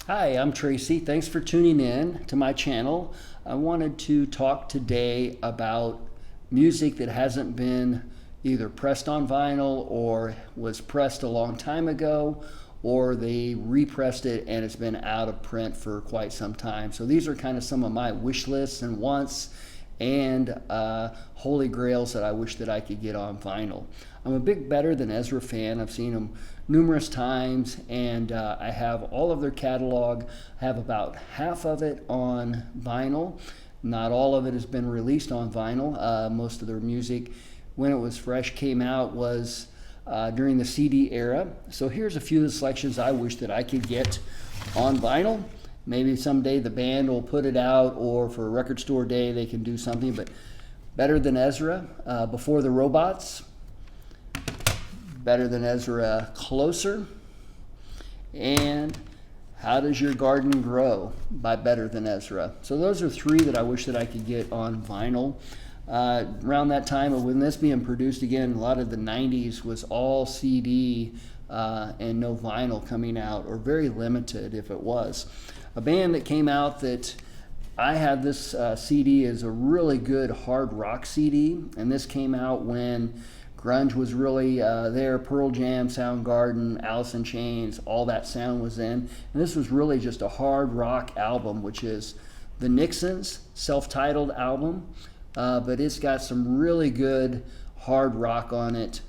Hi, I'm Tracy. Thanks for tuning in to my channel. I wanted to talk today about music that hasn't been either pressed on vinyl or was pressed a long time ago, or they repressed it and it's been out of print for quite some time. So these are kind of some of my wish lists and wants and holy grails that I wish that I could get on vinyl. I'm a big Better Than Ezra fan. I've seen them numerous times, and I have all of their catalog. I have about half of it on vinyl. Not all of it has been released on vinyl. Most of their music, when it was fresh, came out was during the CD era. So here's a few of the selections I wish that I could get on vinyl. Maybe someday the band will put it out, or for a record store day they can do something. But Better Than Ezra, Before the Robots, Better Than Ezra, Closer, and How Does Your Garden Grow by Better Than Ezra. So those are three that I wish that I could get on vinyl. Around that time of when this being produced again, a lot of the 90s was all CD and no vinyl coming out, or very limited if it was. A band that came out that I had this CD is a really good hard rock CD, and this came out when grunge was really there. Pearl Jam, Soundgarden, Alice in Chains, all that sound was in. And this was really just a hard rock album, which is the Nixons' self-titled album, but it's got some really good hard rock on it.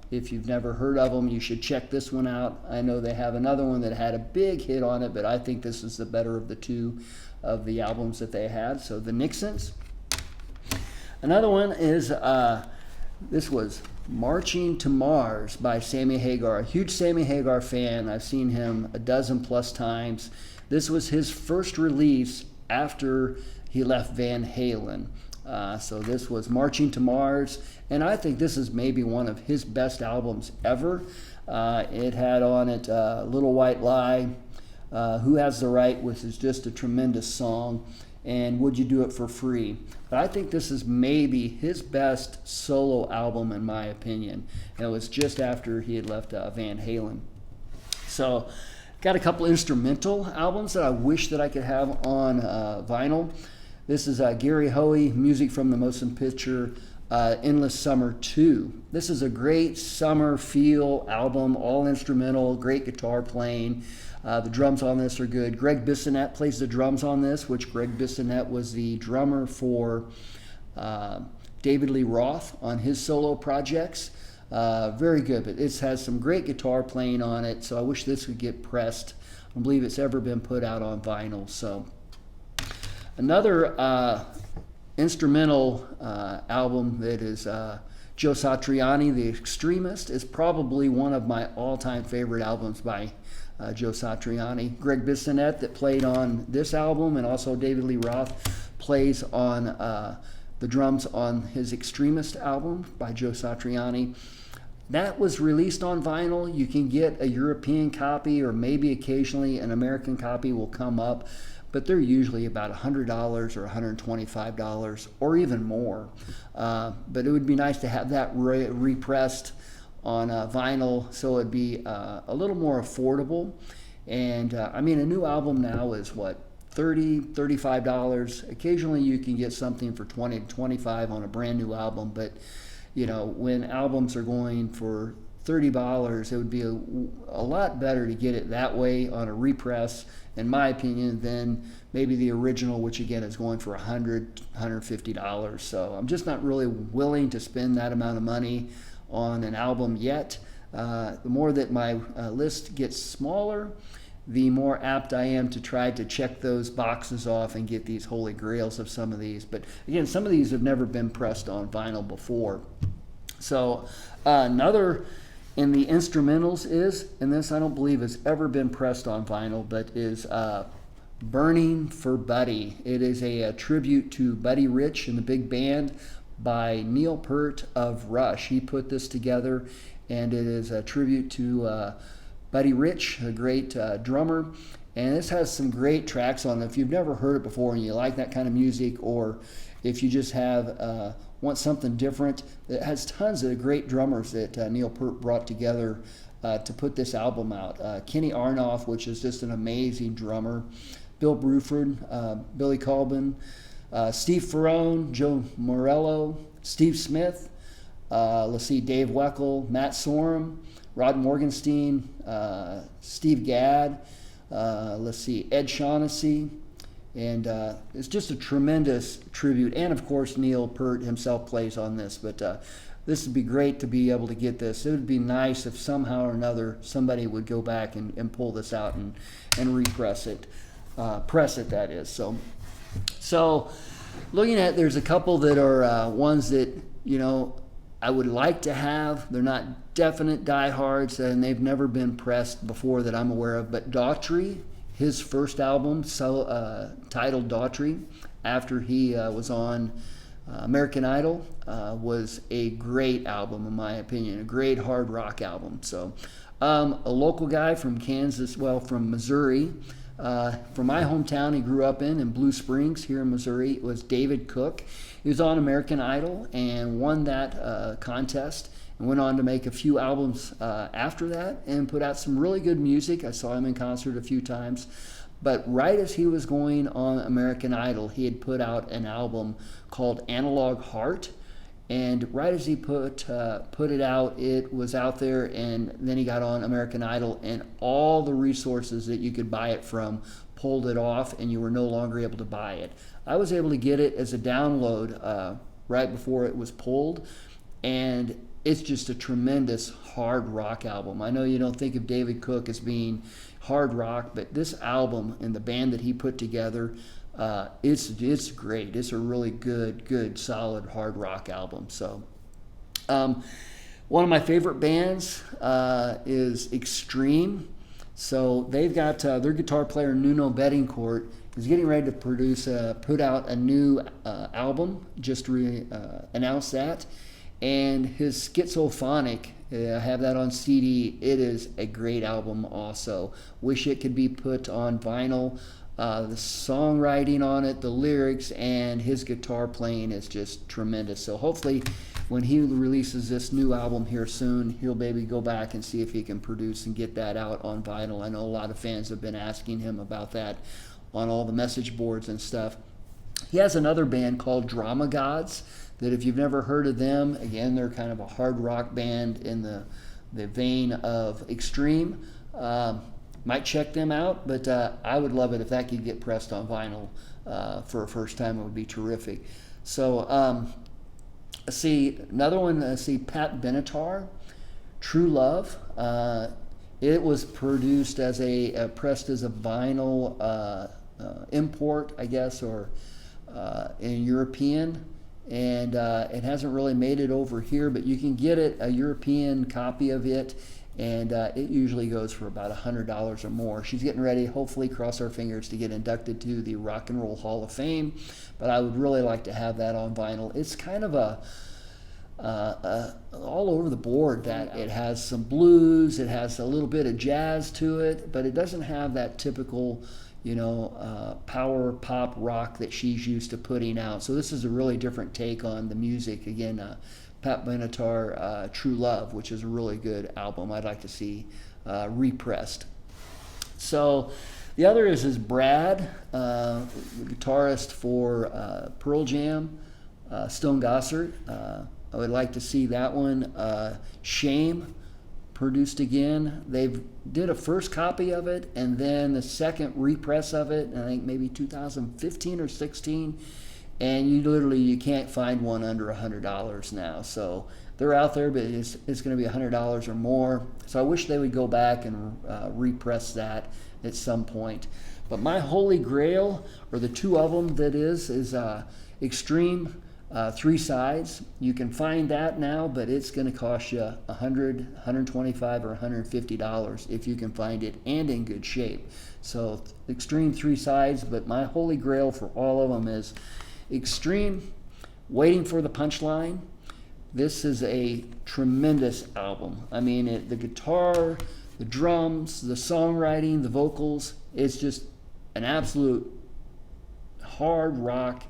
If you've never heard of them, you should check this one out. I know they have another one that had a big hit on it, but I think this is the better of the two of the albums that they had. So the Nixons. Another one is, this was Marching to Mars by Sammy Hagar. A huge Sammy Hagar fan. I've seen him a dozen plus times. This was his first release after he left Van Halen. So this was Marching to Mars, and I think this is maybe one of his best albums ever. It had on it Little White Lie, Who Has the Right, which is just a tremendous song, and Would You Do It for Free. But I think this is maybe his best solo album in my opinion. And it was just after he had left Van Halen. So got a couple instrumental albums that I wish that I could have on vinyl. This is Gary Hoey, music from the motion picture Endless Summer 2. This is a great summer feel album, all instrumental, great guitar playing. The drums on this are good. Greg Bissonette plays the drums on this, which Greg Bissonette was the drummer for David Lee Roth on his solo projects. Very good, but it has some great guitar playing on it, so I wish this would get pressed. I don't believe it's ever been put out on vinyl. So another instrumental album that is Joe Satriani, The Extremist, is probably one of my all-time favorite albums by Joe Satriani. Greg Bissonette, that played on this album, and also David Lee Roth, plays on the drums on his Extremist album by Joe Satriani. That was released on vinyl. You can get a European copy, or maybe occasionally an American copy will come up, but they're usually about $100 or $125 or even more. But it would be nice to have that repressed on vinyl, so it'd be a little more affordable. And I mean, a new album now is what, $30, $35. Occasionally you can get something for $20 to $25 on a brand new album, but you know, when albums are going for $30, it would be a lot better to get it that way on a repress, in my opinion, than maybe the original, which again is going for $100, $150. So I'm just not really willing to spend that amount of money on an album yet. The more that my list gets smaller, the more apt I am to try to check those boxes off and get these holy grails of some of these. But again, some of these have never been pressed on vinyl before. So another in the instrumentals is, and this I don't believe has ever been pressed on vinyl, but is Burning for Buddy. It is a tribute to Buddy Rich and the big band by Neil Peart of Rush. He put this together, and it is a tribute to Buddy Rich, a great drummer. And this has some great tracks on it. If you've never heard it before and you like that kind of music, or if you just have want something different, it has tons of great drummers that Neil Peart brought together to put this album out. Kenny Aronoff, which is just an amazing drummer, Bill Bruford, Billy Colvin, Steve Ferrone, Joe Morello, Steve Smith, Dave Weckl, Matt Sorum, Rod Morgenstein, Steve Gadd, Ed Shaughnessy, and it's just a tremendous tribute. And of course, Neil Peart himself plays on this, but this would be great to be able to get this. It would be nice if somehow or another somebody would go back and pull this out and repress it, press it, that is. So looking at, there's a couple that are ones that, I would like to have. They're not definite diehards, and they've never been pressed before that I'm aware of. But Daughtry, his first album, titled Daughtry, after he was on American Idol, was a great album in my opinion, a great hard rock album. So a local guy from Kansas, from Missouri, from my hometown he grew up in Blue Springs here in Missouri, was David Cook. He was on American Idol and won that contest, and went on to make a few albums after that and put out some really good music. I saw him in concert a few times. But right as he was going on American Idol, he had put out an album called Analog Heart. And right as he put it out, it was out there, and then he got on American Idol, and all the resources that you could buy it from pulled it off, and you were no longer able to buy it. I was able to get it as a download right before it was pulled, and it's just a tremendous hard rock album. I know you don't think of David Cook as being hard rock, but this album and the band that he put together, it's great. It's a really good, solid hard rock album. So, one of my favorite bands is Extreme. So they've got their guitar player Nuno Bettencourt is getting ready to put out a new album. Just announced that, and his Schizophonic. I have that on CD. It is a great album also. Wish it could be put on vinyl. The songwriting on it, the lyrics, and his guitar playing is just tremendous. So hopefully when he releases this new album here soon, he'll maybe go back and see if he can produce and get that out on vinyl. I know a lot of fans have been asking him about that on all the message boards and stuff. He has another band called Drama Gods that, if you've never heard of them, again, they're kind of a hard rock band in the vein of Extreme. Might check them out, but I would love it if that could get pressed on vinyl for a first time. It would be terrific. So let's see, another one, Pat Benatar, True Love. It was produced as pressed as a vinyl import, I guess, or in European, and it hasn't really made it over here, but you can get it, a European copy of it, and it usually goes for about $100 or more. She's getting ready, hopefully, cross our fingers, to get inducted to the Rock and Roll Hall of Fame, but I would really like to have that on vinyl. It's kind of all over the board, that it has some blues, it has a little bit of jazz to it, but it doesn't have that typical, power pop rock that she's used to putting out. So this is a really different take on the music. Again, Pat Benatar, True Love, which is a really good album I'd like to see repressed. So the other is Brad, the guitarist for Pearl Jam, Stone Gossard. I would like to see that one. Shame, produced again. They did a first copy of it, and then the second repress of it, I think maybe 2015 or 16. And you can't find one under $100 now. So they're out there, but it's going to be $100 or more. So I wish they would go back and repress that at some point. But my holy grail, or the two of them that is Extreme 3 sides. You can find that now, but it's going to cost you $100, $125, or $150 if you can find it and in good shape. So Extreme 3 sides, but my holy grail for all of them is Extreme, Waiting for the Punchline. This is a tremendous album. I mean, the guitar, the drums, the songwriting, the vocals, it's just an absolute hard rock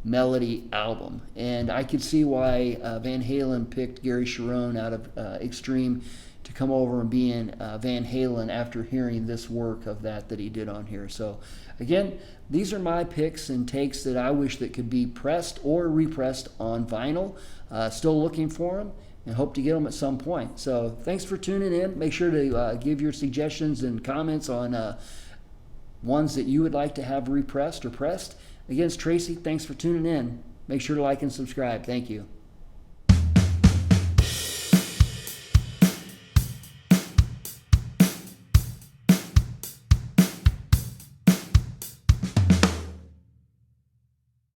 melody album. And I could see why Van Halen picked Gary Cherone out of Extreme to come over and be in Van Halen after hearing this work of that he did on here. So again, these are my picks and takes that I wish that could be pressed or repressed on vinyl. Still looking for them and hope to get them at some point. So thanks for tuning in. Make sure to give your suggestions and comments on ones that you would like to have repressed or pressed. Again, it's Tracy. Thanks for tuning in. Make sure to like and subscribe. Thank you.